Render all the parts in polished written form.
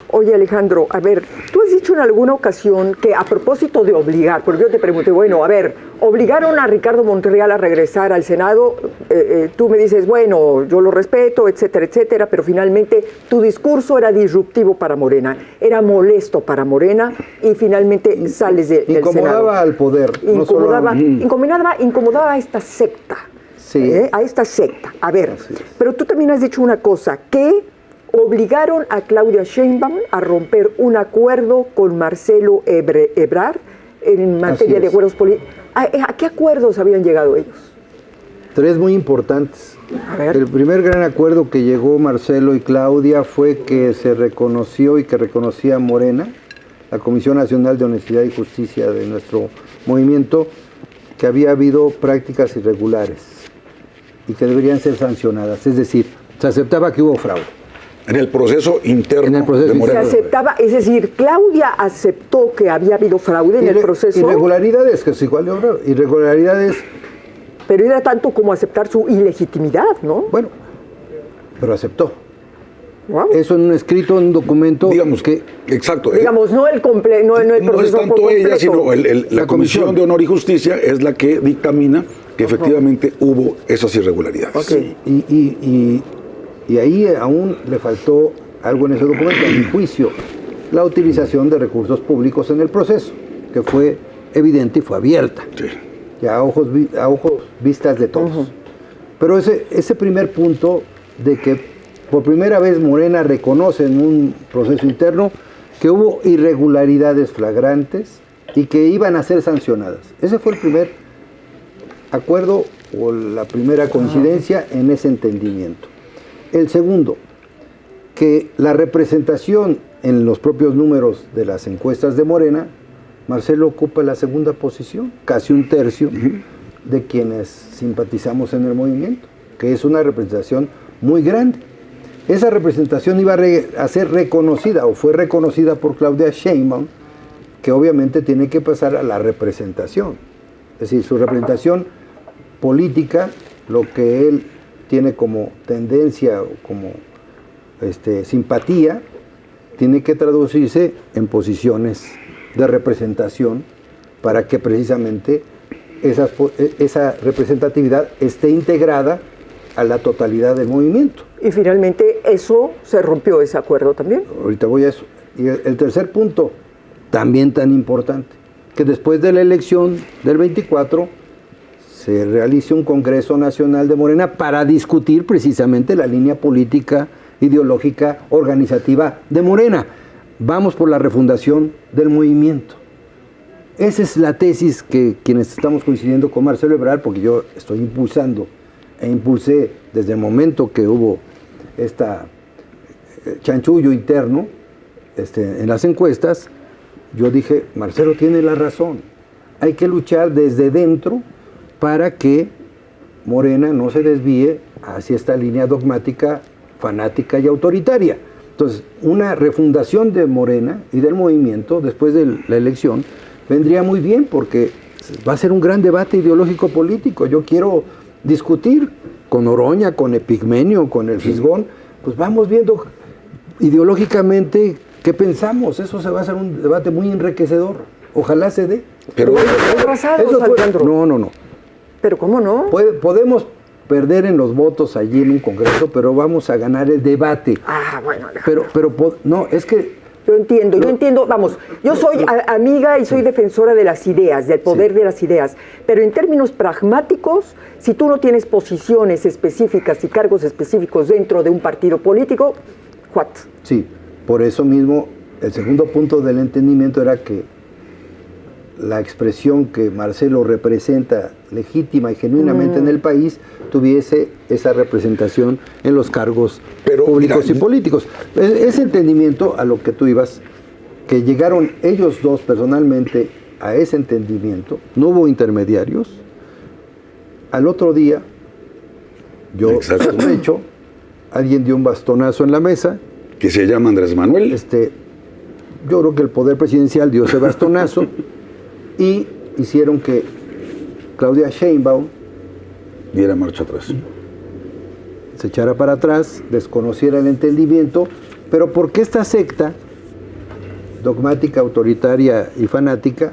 Oye, Alejandro, a ver, tú has dicho en alguna ocasión que a propósito de obligar, porque yo te pregunté, bueno, a ver, obligaron a Ricardo Monreal a regresar al Senado, tú me dices, bueno, yo lo respeto, etcétera, etcétera, pero finalmente tu discurso era disruptivo para Morena, era molesto para Morena y finalmente sales del Senado. Incomodaba al poder. Incomodaba a esta secta. Sí. A esta secta. A ver, pero tú también has dicho una cosa, que obligaron a Claudia Sheinbaum a romper un acuerdo con Marcelo Ebrard en materia de acuerdos políticos. ¿A qué acuerdos habían llegado ellos? Tres muy importantes. A ver. El primer gran acuerdo que llegó Marcelo y Claudia fue que se reconoció y que reconocía a Morena, la Comisión Nacional de Honestidad y Justicia de nuestro movimiento, que había habido prácticas irregulares y que deberían ser sancionadas. Es decir, se aceptaba que hubo fraude. En el proceso interno de Morena. Se aceptaba, es decir, Claudia aceptó que había habido fraude en el proceso. Irregularidades, que es igual de obra, irregularidades. Pero era tanto como aceptar su ilegitimidad, ¿no? Bueno, pero aceptó. Wow. Eso en un escrito, en un documento. Digamos que, exacto. Digamos, no el proceso. No es tanto ella, sino la Comisión de Honor y Justicia es la que dictamina que efectivamente hubo esas irregularidades. Okay. Y ahí aún le faltó algo en ese documento, a mi juicio, la utilización de recursos públicos en el proceso, que fue evidente y fue abierta, Sí. ya a ojos vistas de todos. Pero ese primer punto de que por primera vez Morena reconoce en un proceso interno que hubo irregularidades flagrantes y que iban a ser sancionadas. Ese fue el primer acuerdo o la primera coincidencia en ese entendimiento. El segundo, que la representación en los propios números de las encuestas de Morena, Marcelo ocupa la segunda posición, casi un tercio de quienes simpatizamos en el movimiento, que es una representación muy grande. Esa representación iba a ser reconocida o fue reconocida por Claudia Sheinbaum, que obviamente tiene que pasar a la representación. Es decir, su representación política, lo que él tiene como tendencia o como simpatía, tiene que traducirse en posiciones de representación para que precisamente esa representatividad esté integrada a la totalidad del movimiento. Y finalmente eso se rompió, ese acuerdo también. Ahorita voy a eso. Y el tercer punto, también tan importante, que después de la elección del 24 se realice un Congreso Nacional de Morena para discutir precisamente la línea política, ideológica, organizativa de Morena. Vamos por la refundación del movimiento. Esa es la tesis que quienes estamos coincidiendo con Marcelo Ebrard, porque yo estoy impulsando e impulsé desde el momento que hubo chanchullo interno en las encuestas. Yo dije, Marcelo tiene la razón, hay que luchar desde dentro para que Morena no se desvíe hacia esta línea dogmática, fanática y autoritaria. Entonces, una refundación de Morena y del movimiento después de la elección vendría muy bien porque va a ser un gran debate ideológico político. Yo quiero discutir con Oroña, con Epigmenio, con el Fisgón, pues vamos viendo ideológicamente qué pensamos. Eso se va a hacer un debate muy enriquecedor. Ojalá se dé. Pero No. ¿Pero cómo no? Podemos perder en los votos allí en un congreso, pero vamos a ganar el debate. Ah, bueno, Alejandro. No, es que... Yo entiendo, vamos, yo soy amiga y soy defensora de las ideas, del poder de las ideas, pero en términos pragmáticos, si tú no tienes posiciones específicas y cargos específicos dentro de un partido político, ¿what? Sí, por eso mismo, el segundo punto del entendimiento era que la expresión que Marcelo representa legítima y genuinamente en el país tuviese esa representación en los cargos públicos y políticos. Ese entendimiento a lo que tú ibas, que llegaron ellos dos personalmente a ese entendimiento, no hubo intermediarios. Al otro día, yo sospecho, alguien dio un bastonazo en la mesa. Que se llama Andrés Manuel. Yo creo que el poder presidencial dio ese bastonazo y hicieron que Claudia Sheinbaum diera marcha atrás. Se echara para atrás, desconociera el entendimiento, pero porque esta secta dogmática, autoritaria y fanática,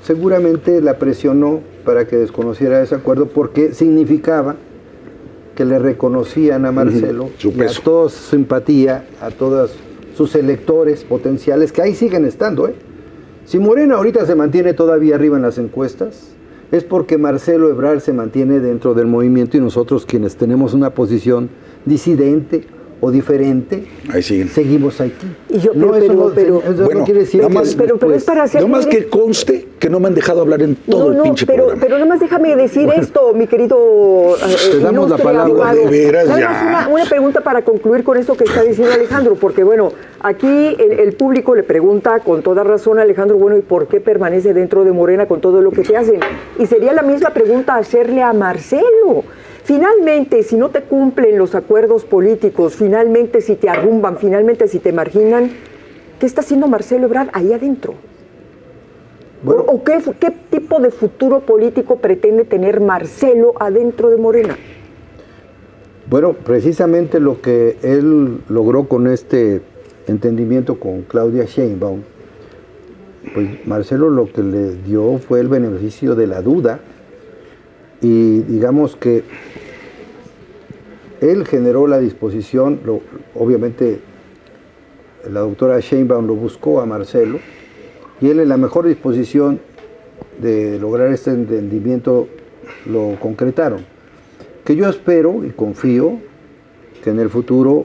seguramente la presionó para que desconociera ese acuerdo porque significaba que le reconocían a Marcelo y a toda su simpatía, a todos sus electores potenciales, que ahí siguen estando. Si Morena ahorita se mantiene todavía arriba en las encuestas, es porque Marcelo Ebrard se mantiene dentro del movimiento y nosotros quienes tenemos una posición disidente o diferente, ahí siguen. Seguimos aquí. Y yo, no, pero, no quiere decir pero es para hacer... Nada más que conste que no me han dejado hablar en todo el pinche programa. Pero nada más déjame decir esto, mi querido te damos la palabra. Abogado. De veras, ya. Una pregunta para concluir con esto que está diciendo Alejandro, porque bueno, aquí el público le pregunta con toda razón a Alejandro, bueno, ¿y por qué permanece dentro de Morena con todo lo que te hacen? Y sería la misma pregunta hacerle a Marcelo. Finalmente, si no te cumplen los acuerdos políticos, finalmente si te arrumban, finalmente si te marginan, ¿qué está haciendo Marcelo Ebrard ahí adentro? Bueno, ¿O qué tipo de futuro político pretende tener Marcelo adentro de Morena? Bueno, precisamente lo que él logró con este entendimiento con Claudia Sheinbaum, pues Marcelo lo que le dio fue el beneficio de la duda. Y digamos que él generó la disposición, obviamente la doctora Sheinbaum lo buscó a Marcelo, y él en la mejor disposición de lograr este entendimiento lo concretaron. Que yo espero y confío que en el futuro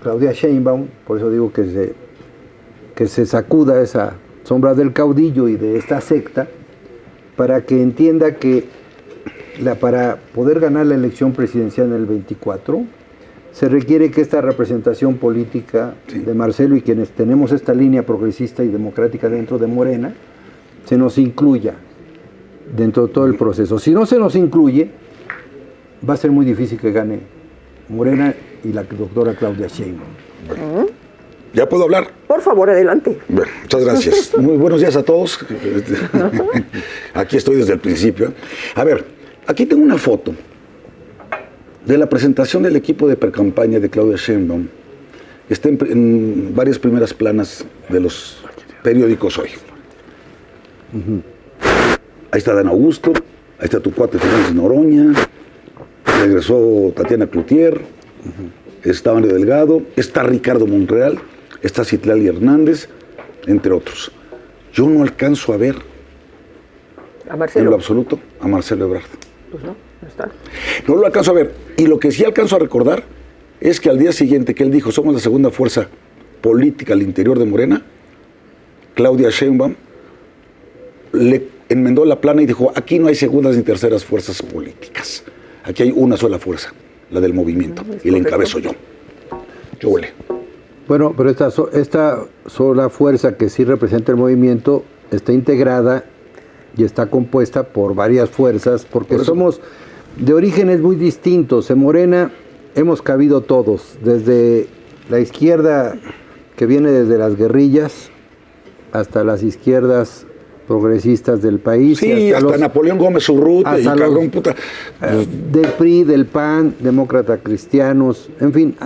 Claudia Sheinbaum, por eso digo que se sacuda esa sombra del caudillo y de esta secta, para que entienda que para poder ganar la elección presidencial en el 24, se requiere que esta representación política de Marcelo y quienes tenemos esta línea progresista y democrática dentro de Morena, se nos incluya dentro de todo el proceso. Si no se nos incluye, va a ser muy difícil que gane Morena y la doctora Claudia Sheinbaum. ¿Ya puedo hablar? Por favor, adelante. Bueno, muchas gracias. Muy buenos días a todos. Aquí estoy desde el principio. A ver, aquí tengo una foto de la presentación del equipo de precampaña de Claudia Sheinbaum. Está en varias primeras planas de los periódicos hoy. Ahí está Dan Augusto, ahí está tu cuate Fernández Noroña, regresó Tatiana Cloutier, está Mario Delgado, está Ricardo Monreal, está Citlali Hernández, entre otros. Yo no alcanzo a ver ¿A Marcelo? en lo absoluto a Marcelo Ebrard. Pues no está. No lo alcanzo a ver. Y lo que sí alcanzo a recordar es que al día siguiente que él dijo somos la segunda fuerza política al interior de Morena, Claudia Sheinbaum le enmendó la plana y dijo aquí no hay segundas ni terceras fuerzas políticas. Aquí hay una sola fuerza, la del movimiento. Y la encabezo yo. Yo huele. Bueno, pero esta sola fuerza que sí representa el movimiento está integrada y está compuesta por varias fuerzas, porque somos de orígenes muy distintos. En Morena hemos cabido todos, desde la izquierda que viene desde las guerrillas hasta las izquierdas progresistas del país. Sí, hasta Napoleón Gómez Urrutia y cabrón puta. Del PRI, del PAN, demócrata cristianos, en fin,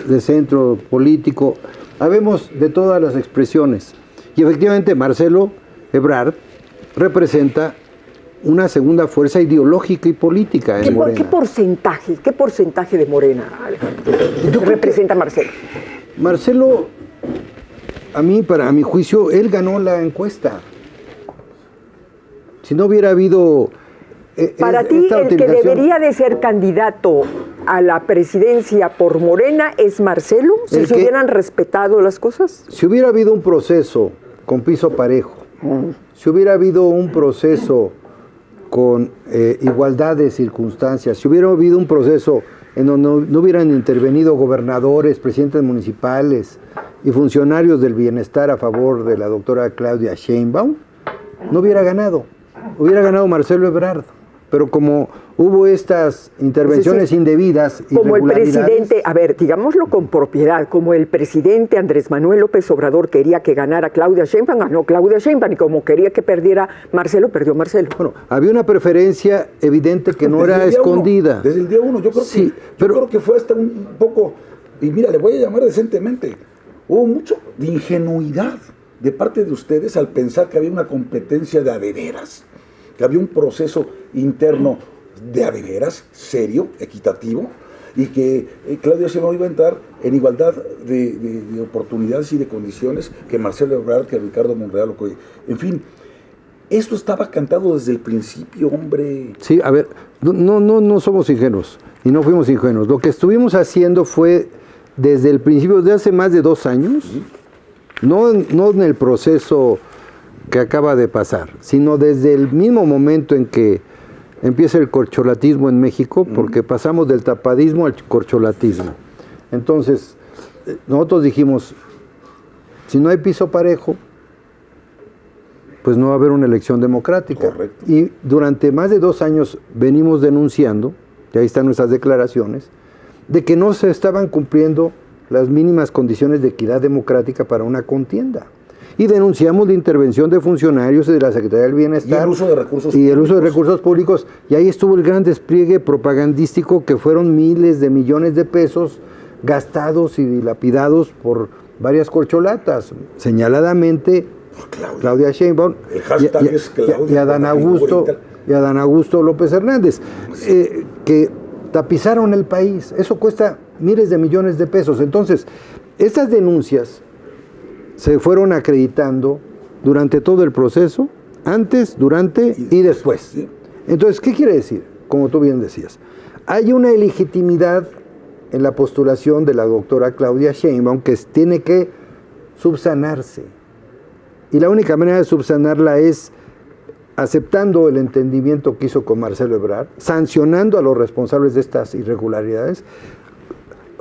de centro político. Habemos de todas las expresiones. Y efectivamente Marcelo Ebrard representa una segunda fuerza ideológica y política en Morena. ¿Qué porcentaje de Morena, Alejandro, representa Marcelo? Marcelo, para mi juicio, él ganó la encuesta. Si no hubiera habido... Para ti, el que debería de ser candidato a la presidencia por Morena es Marcelo, si se hubieran respetado las cosas. Si hubiera habido un proceso con piso parejo, si hubiera habido un proceso con igualdad de circunstancias, si hubiera habido un proceso en donde no hubieran intervenido gobernadores, presidentes municipales y funcionarios del bienestar a favor de la doctora Claudia Sheinbaum, no hubiera ganado. Hubiera ganado Marcelo Ebrard. Pero como hubo estas intervenciones indebidas y como el presidente, a ver, digámoslo con propiedad, como el presidente Andrés Manuel López Obrador quería que ganara Claudia Sheinbaum, ganó Claudia Sheinbaum, y como quería que perdiera Marcelo, perdió Marcelo. Bueno, había una preferencia evidente que no era escondida. Desde el día uno, yo creo que fue hasta un poco, y mira, le voy a llamar decentemente, hubo mucho de ingenuidad de parte de ustedes al pensar que había una competencia de a de veras, que había un proceso interno de a de veras, serio, equitativo, y que Claudia Sheinbaum iba a entrar en igualdad de oportunidades y de condiciones que Marcelo Ebrard, que Ricardo Monreal, en fin. Esto estaba cantado desde el principio, hombre. Sí, a ver, no somos ingenuos y no fuimos ingenuos. Lo que estuvimos haciendo fue desde el principio, desde hace más de 2 años, no en el proceso que acaba de pasar, sino desde el mismo momento en que empieza el corcholatismo en México, porque pasamos del tapadismo al corcholatismo. Entonces, nosotros dijimos, si no hay piso parejo, pues no va a haber una elección democrática. Correcto. Y durante más de 2 años venimos denunciando, y ahí están nuestras declaraciones, de que no se estaban cumpliendo las mínimas condiciones de equidad democrática para una contienda. Y denunciamos la intervención de funcionarios y de la Secretaría del Bienestar. Y el uso de recursos públicos. Y el públicos. uso de recursos públicos. Y ahí estuvo el gran despliegue propagandístico, que fueron miles de millones de pesos gastados y dilapidados por varias corcholatas, señaladamente Claudia Sheinbaum El hashtag es Claudia y Adán Augusto López Hernández, que tapizaron el país. Eso cuesta miles de millones de pesos. Entonces, estas denuncias se fueron acreditando durante todo el proceso, antes, durante y después. Entonces, ¿qué quiere decir? Como tú bien decías, hay una ilegitimidad en la postulación de la doctora Claudia Sheinbaum que tiene que subsanarse. Y la única manera de subsanarla es aceptando el entendimiento que hizo con Marcelo Ebrard, sancionando a los responsables de estas irregularidades,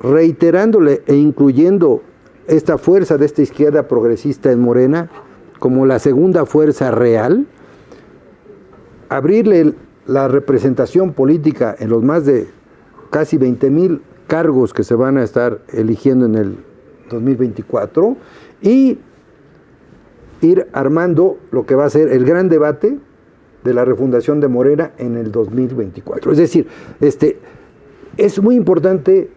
reiterándole e incluyendo esta fuerza de esta izquierda progresista en Morena como la segunda fuerza real, abrirle la representación política en los más de casi 20,000 cargos que se van a estar eligiendo en el 2024 y ir armando lo que va a ser el gran debate de la refundación de Morena en el 2024. Es decir, es muy importante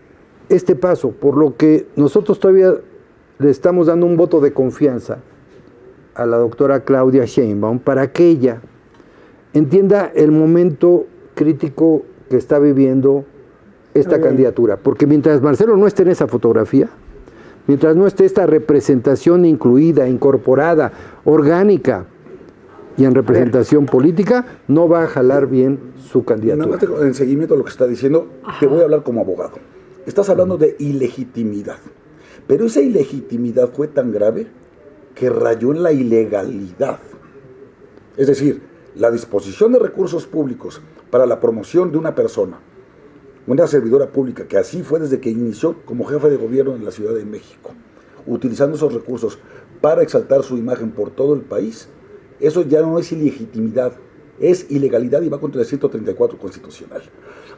este paso, por lo que nosotros todavía le estamos dando un voto de confianza a la doctora Claudia Sheinbaum para que ella entienda el momento crítico que está viviendo esta candidatura. Porque mientras Marcelo no esté en esa fotografía, mientras no esté esta representación incluida, incorporada, orgánica y en representación política, no va a jalar bien su candidatura. Nada más en seguimiento a lo que está diciendo, te voy a hablar como abogado. Estás hablando de ilegitimidad, pero esa ilegitimidad fue tan grave que rayó en la ilegalidad. Es decir, la disposición de recursos públicos para la promoción de una persona, una servidora pública, que así fue desde que inició como jefe de gobierno en la Ciudad de México, utilizando esos recursos para exaltar su imagen por todo el país, eso ya no es ilegitimidad, es ilegalidad y va contra el 134 constitucional.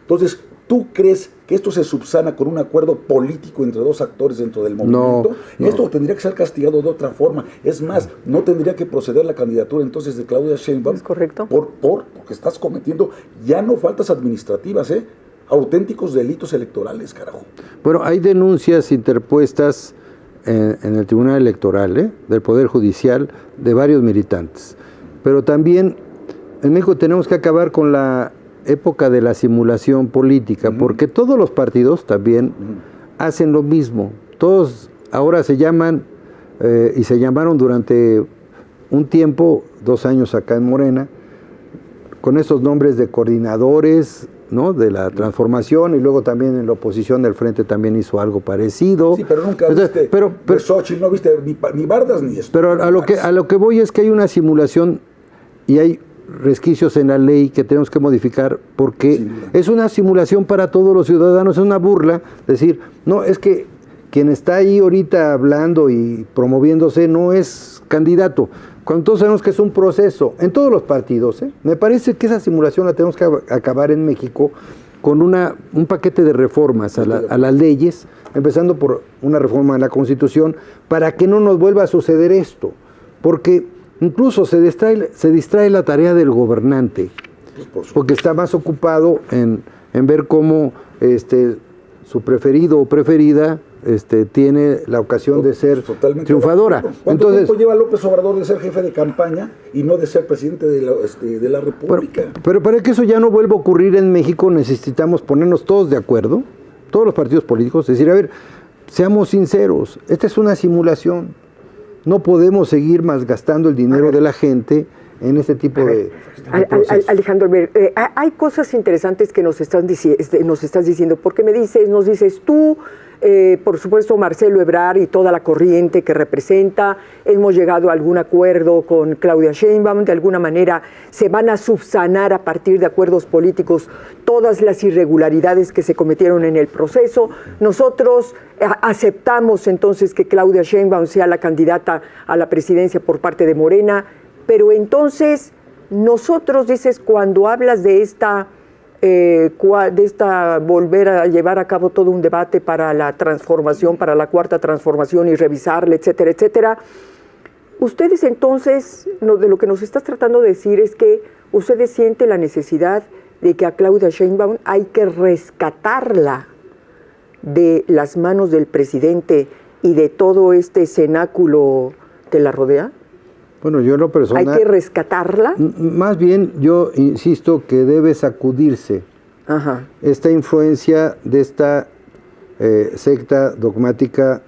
Entonces, ¿tú crees que esto se subsana con un acuerdo político entre 2 actores dentro del movimiento? No. Esto tendría que ser castigado de otra forma. Es más, no tendría que proceder la candidatura entonces de Claudia Sheinbaum. ¿Es correcto? Porque estás cometiendo ya no faltas administrativas, auténticos delitos electorales, carajo. Bueno, hay denuncias interpuestas en el Tribunal Electoral, del Poder Judicial, de varios militantes. Pero también en México tenemos que acabar con la época de la simulación política, porque todos los partidos también hacen lo mismo. Todos ahora se llaman, y se llamaron durante un tiempo, 2 años acá en Morena, con esos nombres de coordinadores, ¿no?, de la transformación, y luego también en la oposición del Frente también hizo algo parecido. Sí, pero nunca viste Xochitl, no viste ni Bardas ni esto. Pero a lo que voy es que hay una simulación y hay resquicios en la ley que tenemos que modificar, porque es una simulación para todos los ciudadanos, es una burla decir, no, es que quien está ahí ahorita hablando y promoviéndose no es candidato, cuando todos sabemos que es un proceso en todos los partidos. Me parece que esa simulación la tenemos que acabar en México con un paquete de reformas a las leyes, empezando por una reforma de la Constitución, para que no nos vuelva a suceder esto, porque incluso se distrae la tarea del gobernante, porque está más ocupado en ver cómo su preferido o preferida tiene la ocasión de ser Totalmente triunfadora. ¿Cuánto Entonces, tiempo lleva López Obrador de ser jefe de campaña y no de ser presidente de la República? pero para que eso ya no vuelva a ocurrir en México, necesitamos ponernos todos de acuerdo, todos los partidos políticos, decir, a ver, seamos sinceros, esta es una simulación. No podemos seguir malgastando el dinero de la gente en este tipo de Alejandro, hay cosas interesantes que nos estás diciendo, porque nos dices tú, por supuesto Marcelo Ebrard y toda la corriente que representa, hemos llegado a algún acuerdo con Claudia Sheinbaum, de alguna manera se van a subsanar a partir de acuerdos políticos todas las irregularidades que se cometieron en el proceso. Nosotros aceptamos entonces que Claudia Sheinbaum sea la candidata a la presidencia por parte de Morena, pero entonces nosotros, dices, cuando hablas de esta volver a llevar a cabo todo un debate para la transformación, para la cuarta transformación y revisarla, etcétera, etcétera, ustedes entonces, de lo que nos estás tratando de decir es que ustedes sienten la necesidad de que a Claudia Sheinbaum hay que rescatarla de las manos del presidente y de todo este cenáculo que la rodea. Bueno, yo en lo personal... ¿Hay que rescatarla? Más bien, yo insisto que debe sacudirse esta influencia de esta secta dogmática